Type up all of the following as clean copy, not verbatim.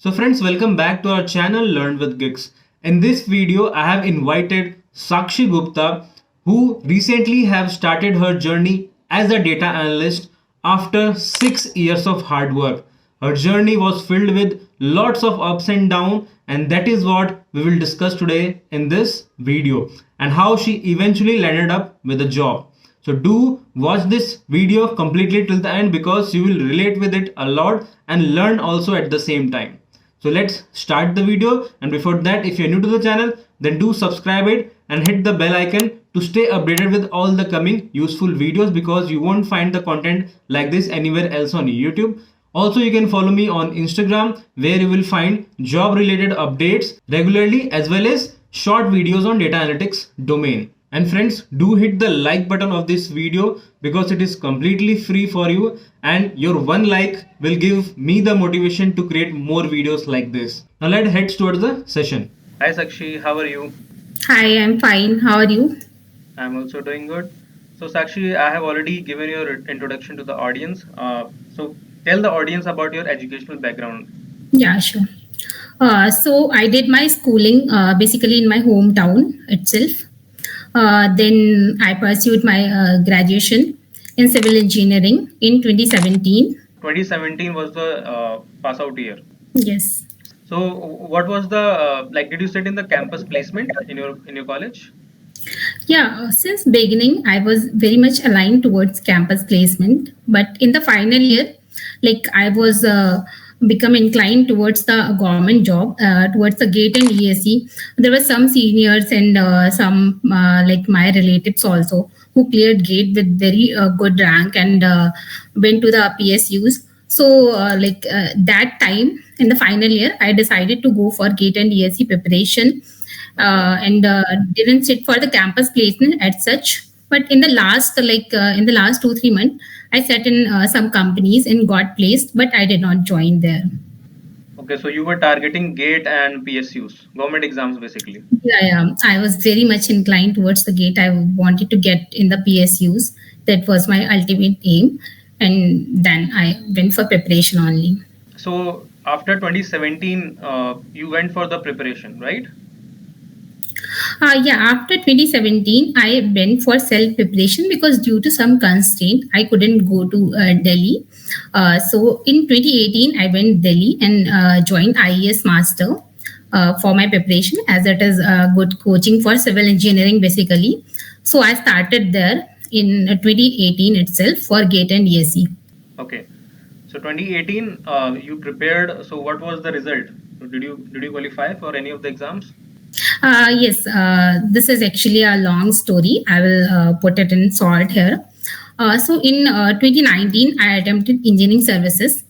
So friends, welcome back to our channel Learn with Gigs. In this video, I have invited Sakshi Gupta, who recently have started her journey as a data analyst after 6 years of hard work. Her journey was filled with lots of ups and downs, and that is what we will discuss today in this video, and how she eventually landed up with a job. So do watch this video completely till the end because you will relate with it a lot and learn also at the same time. So let's start the video, and before that, if you're new to the channel, then do subscribe it and hit the bell icon to stay updated with all the coming useful videos, because you won't find the content like this anywhere else on YouTube. Also, you can follow me on Instagram, where you will find job related updates regularly as well as short videos on data analytics domain. And friends, do hit the like button of this video because it is completely free for you, and your one like will give me the motivation to create more videos like this. Now let's head towards the session. Hi Sakshi, how are you? Hi, I'm fine. How are you? I'm also doing good. So Sakshi, I have already given your introduction to the audience. So tell the audience about your educational background. Yeah, sure. So I did my schooling basically in my hometown itself. Then I pursued my graduation in civil engineering in 2017. 2017 was the pass out year. Yes. So what was the like? Did you sit in the campus placement in your college? Yeah, since beginning, I was very much aligned towards campus placement. But in the final year, like I was become inclined towards the government job, towards the GATE and ESE. There were some seniors and some like my relatives also who cleared GATE with very good rank and went to the PSUs. So that time in the final year, I decided to go for GATE and ESE preparation and didn't sit for the campus placement as such. But in the last in the last 2-3 months, I sat in some companies and got placed, but I did not join there. Okay, so you were targeting GATE and PSUs, government exams basically. Yeah, I was very much inclined towards the GATE. I wanted to get in the PSUs. That was my ultimate aim, and then I went for preparation only. So after 2017, you went for the preparation, right? Yeah, after 2017, I went for self preparation because due to some constraint, I couldn't go to Delhi. So in 2018, I went Delhi and joined IES Master for my preparation, as it is good coaching for civil engineering basically. So I started there in 2018 itself for GATE and ESE. Okay. So 2018, you prepared. So what was the result? Did you qualify for any of the exams? Yes, this is actually a long story. I will put it in short here. So in 2019, I attempted engineering services.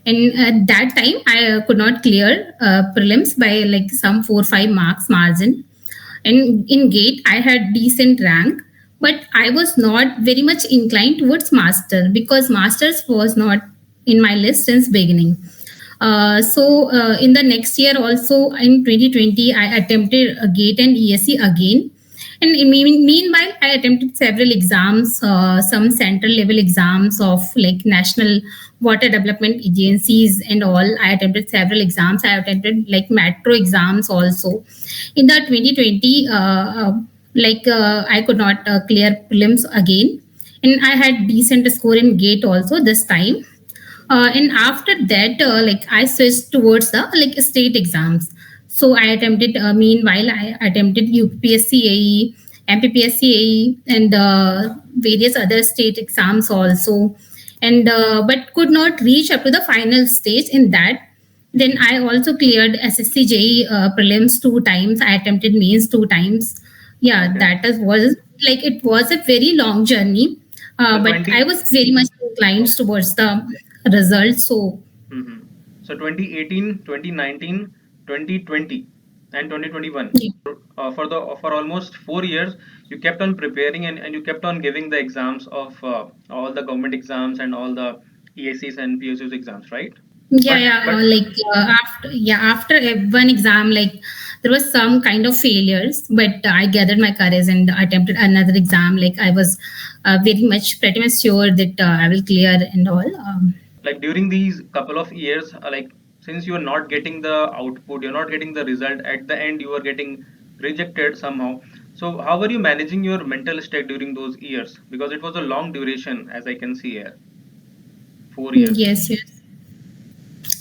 And at that time, I could not clear prelims by like some 4-5 marks margin. And in GATE, I had decent rank, but I was not very much inclined towards master because masters was not in my list since beginning. So in the next year also in 2020, I attempted a GATE and ESE again. And meanwhile, I attempted several exams, some central level exams of like national water development agencies and all. I attempted several exams. I attempted like metro exams also. In the 2020, I could not clear prelims again. And I had decent score in GATE also this time. And after that, I switched towards the like state exams. So I attempted. Meanwhile, I attempted UPSC AE, MPPSC AE, and various other state exams also, and but could not reach up to the final stage in that. Then I also cleared SSC JE prelims 2 times. I attempted mains 2 times. Yeah, Okay. that was like it was a very long journey, So but 20. I was very much inclined towards the results. So Mm-hmm. So 2018, 2019, 2020, and 2021. yeah. For almost 4 years, you kept on preparing, and you kept on giving the exams of all the government exams and all the EACs and PSUs exams, right? Yeah, But yeah, but after one exam, like there was some kind of failures, but I gathered my courage and attempted another exam. Like I was pretty much sure that I will clear and all. like during these couple of years, like since you are not getting the output, you're not getting the result, at the end you are getting rejected somehow. So how were you managing your mental state during those years? Because it was a long duration, as I can see here, 4 years. Yes, yes.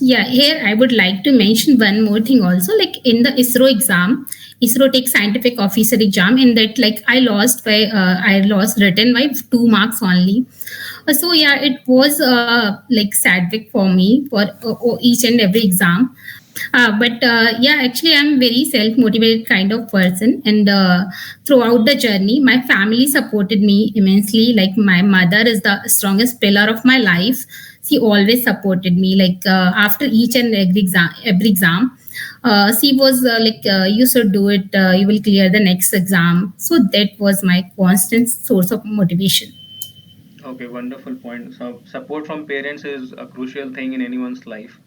Yeah, here I would like to mention one more thing also. Like in the ISRO exam, ISRO takes scientific officer exam. In that, like I lost written by 2 marks only. So yeah, it was like sad week for me for each and every exam. But yeah, actually, I'm very self motivated kind of person, and throughout the journey, my family supported me immensely. Like my mother is the strongest pillar of my life. She always supported me. Like after each and every exam, she was like, "You should do it. You will clear the next exam." So that was my constant source of motivation. Okay, wonderful point. So support from parents is a crucial thing in anyone's life.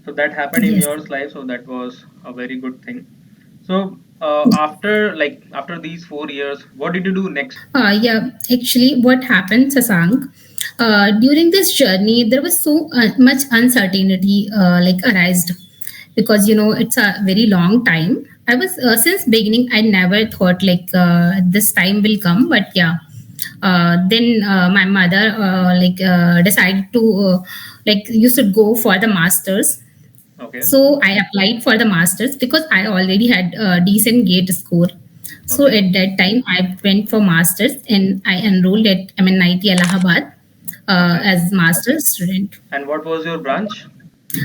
So that happened in Yes. your life, so that was a very good thing. So after these 4 years, what did you do next? Yeah, actually, what happened, Sasank? During this journey, there was so much uncertainty like arised because it's a very long time. I was since beginning, I never thought like this time will come, but yeah. Then my mother decided to like you should go for the masters. Okay, So I applied for the masters because I already had a decent gate score. So okay, at that time, I went for masters and I enrolled at MNIT Allahabad okay. as master's student. And what was your branch?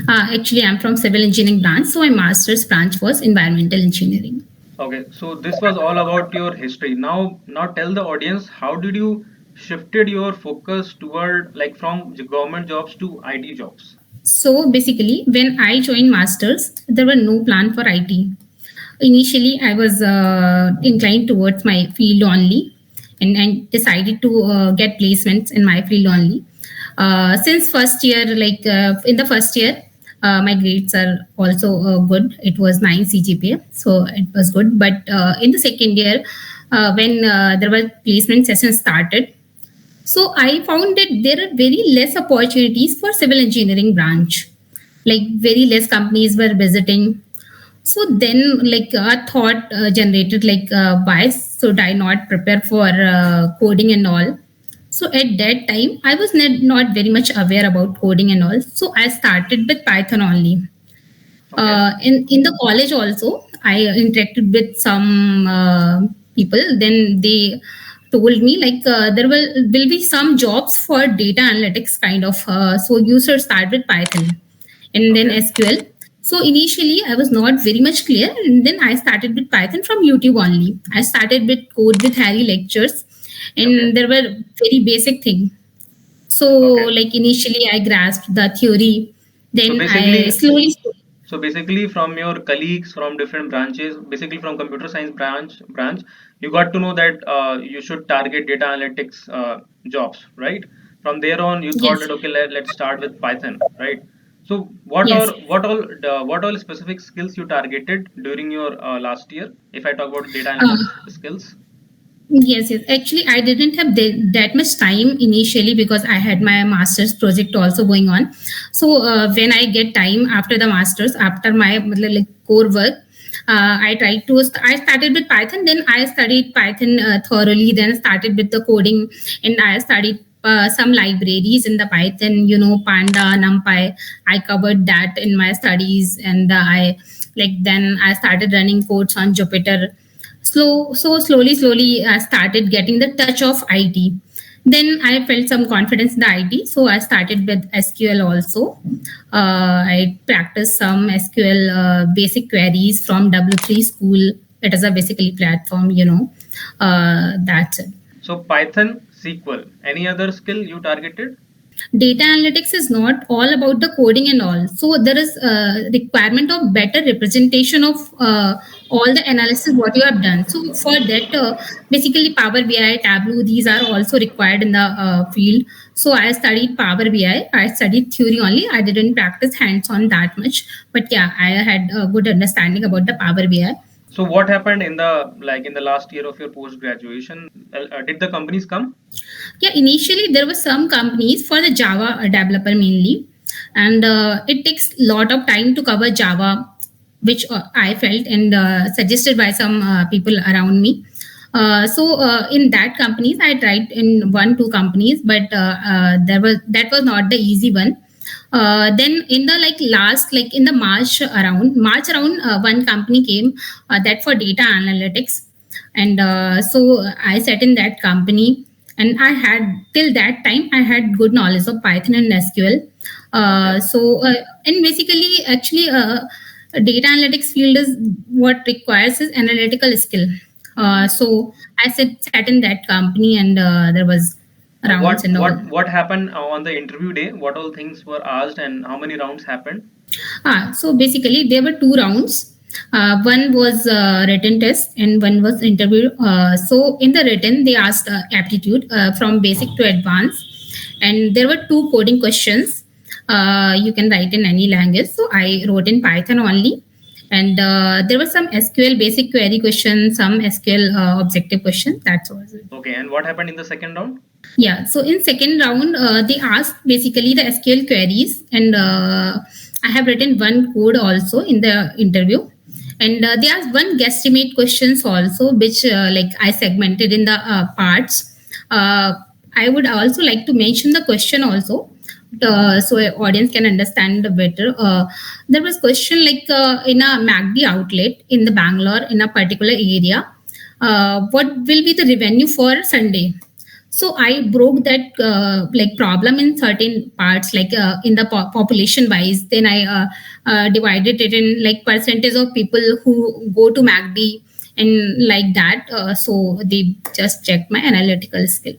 Actually, I'm from civil engineering branch, so my master's branch was environmental engineering. Okay, so this was all about your history. Now tell the audience, how did you shifted your focus toward, like, from government jobs to IT jobs? So basically, when I joined masters, there were no plan for IT. Initially, I was inclined towards my field only, and decided to get placements in my field only. Since first year, like in the first year, my grades are also good. It was 9 CGPA, so it was good. But in the second year, when there were placement sessions started, so I found that there are very less opportunities for civil engineering branch. Like very less companies were visiting. So then, like a thought generated, like why should I not prepare for coding and all? So at that time, I was not very much aware about coding and all. So I started with Python only. Okay, In the college also, I interacted with some people. Then they told me like there will be some jobs for data analytics kind of, so you should start with Python and then okay, SQL. So initially I was not very much clear, and then I started with Python from YouTube only. I started with Code with Harry lectures, okay, and there were very basic thing. So okay. like initially I grasped the theory, So then I basically, slowly. so basically, from your colleagues from different branches, basically from computer science branch, you got to know that you should target data analytics jobs, right? From there on, you thought Yes, that okay, let's start with Python, right? So yes. what all specific skills you targeted during your last year? If I talk about data Uh, analytics skills, yes, yes. Actually, I didn't have that much time initially because I had my master's project also going on. So when I get time after the master's, after my like core work, I tried to. I started with Python. Then I studied Python thoroughly. Then started with the coding, and I studied some libraries in the Python. Panda, NumPy. I covered that in my studies, and I like then I started running codes on Jupyter. Slowly I started getting the touch of IT. Then I felt some confidence in the IT, so I started with SQL also. I practiced some SQL basic queries from W3 school. It is a basically platform. That's it. so Python, SQL. Any other skill you targeted? Data analytics is not all about the coding and all, so there is a requirement of better representation of all the analysis what you have done. So for that, basically Power BI, Tableau, these are also required in the field. So I studied Power BI. I studied theory only. I didn't practice hands on that much, but yeah, I had a good understanding about the Power BI. So what happened in the last year of your post graduation? Did the companies come? Yeah, initially there were some companies for the Java developer mainly. and it takes a lot of time to cover Java, which I felt and suggested by some people around me. So in that companies, I tried in one two companies, but there was that was not the easy one. Then in the like last like in the March around one company came that for data analytics, and so I sat in that company, and I had till that time I had good knowledge of Python and SQL. And basically actually data analytics field is what requires is analytical skill. So I sat in that company, and there was rounds What and all. what happened on the interview day? What all things were asked and how many rounds happened? So basically, there were two rounds. One was written test and one was interview. So in the written, they asked aptitude from basic to advanced, and there were two coding questions. You can write in any language. So I wrote in Python only, and there was some SQL basic query question, some SQL objective question. That's all. Okay, and what happened in the second round? Yeah, so in second round, they asked basically the SQL queries, and I have written one code also in the interview, and they asked one guesstimate questions also, which like I segmented in the parts. Uh, I would also like to mention the question also, so a audience can understand better. There was question like in a MACD outlet in the Bangalore in a particular area, what will be the revenue for Sunday? So I broke that like problem in certain parts, like in the population wise. Then I divided it in like percentage of people who go to MACD and like that. So they just checked my analytical skill.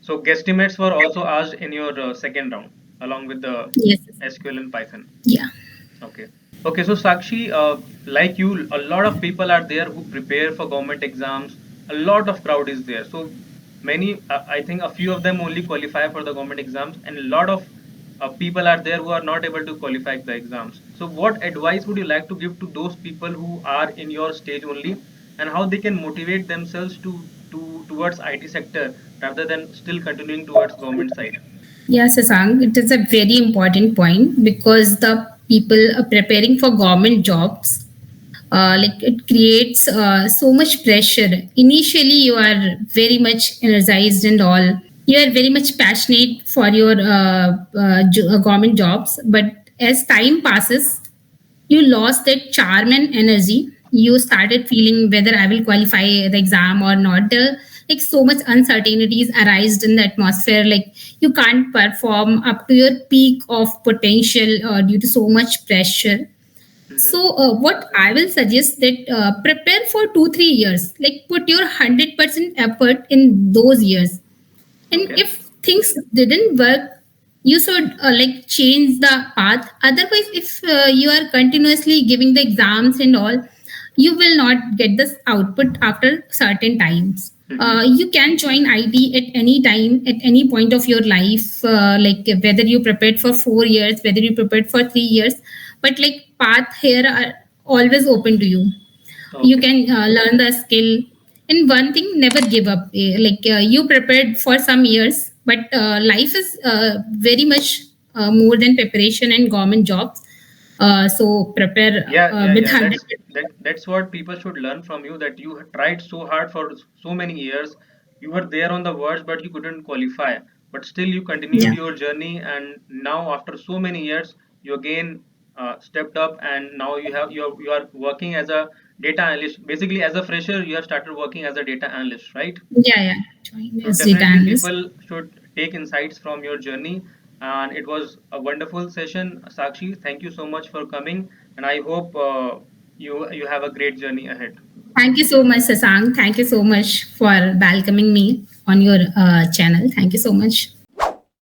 So guesstimates were also asked in your second round along with the Yes. SQL and Python. Yeah. Okay. Okay, so Sakshi, like you, a lot of people are there who prepare for government exams. A lot of crowd is there. So many, I think a few of them only qualify for the government exams, and a lot of people are there who are not able to qualify the exams. So what advice would you like to give to those people who are in your stage only, and how they can motivate themselves to towards IT sector rather than still continuing towards government side? Yes, Sasank, it is a very important point because the people are preparing for government jobs, like it creates so much pressure. Initially, you are very much energized and all. You are very much passionate for your government jobs, but as time passes, you lost that charm and energy. You started feeling whether I will qualify the exam or not. There like so much uncertainties arised in the atmosphere. Like you can't perform up to your peak of potential due to so much pressure. Hmm. So, what I will suggest that prepare for 2 3 years. Like put your 100% effort in those years, and Okay. if things didn't work, you should like change the path. Otherwise, if you are continuously giving the exams and all, you will not get this output after certain times. Hmm. You can join IT at any time, at any point of your life, like whether you prepared for 4 years, whether you prepared for 3 years, but like path here are always open to you. You Okay. can learn the skill, and one thing, never give up. Like you prepared for some years, but life is very much more than preparation and government jobs. So prepare Yeah, yeah, with yeah. 100. That's what people should learn from you. That you had tried so hard for so many years. You were there on the verge, but you couldn't qualify. But still, you continued Yeah. your journey, and now after so many years, you again stepped up, and now you are working as a data analyst. Basically, as a fresher, you have started working as a data analyst, right? Yeah, yeah. Join So as data definitely analyst. people should take insights from your journey. And it was a wonderful session, Sakshi. Thank you so much for coming. And I hope you have a great journey ahead. Thank you so much, Sasank. Thank you so much for welcoming me on your channel. Thank you so much.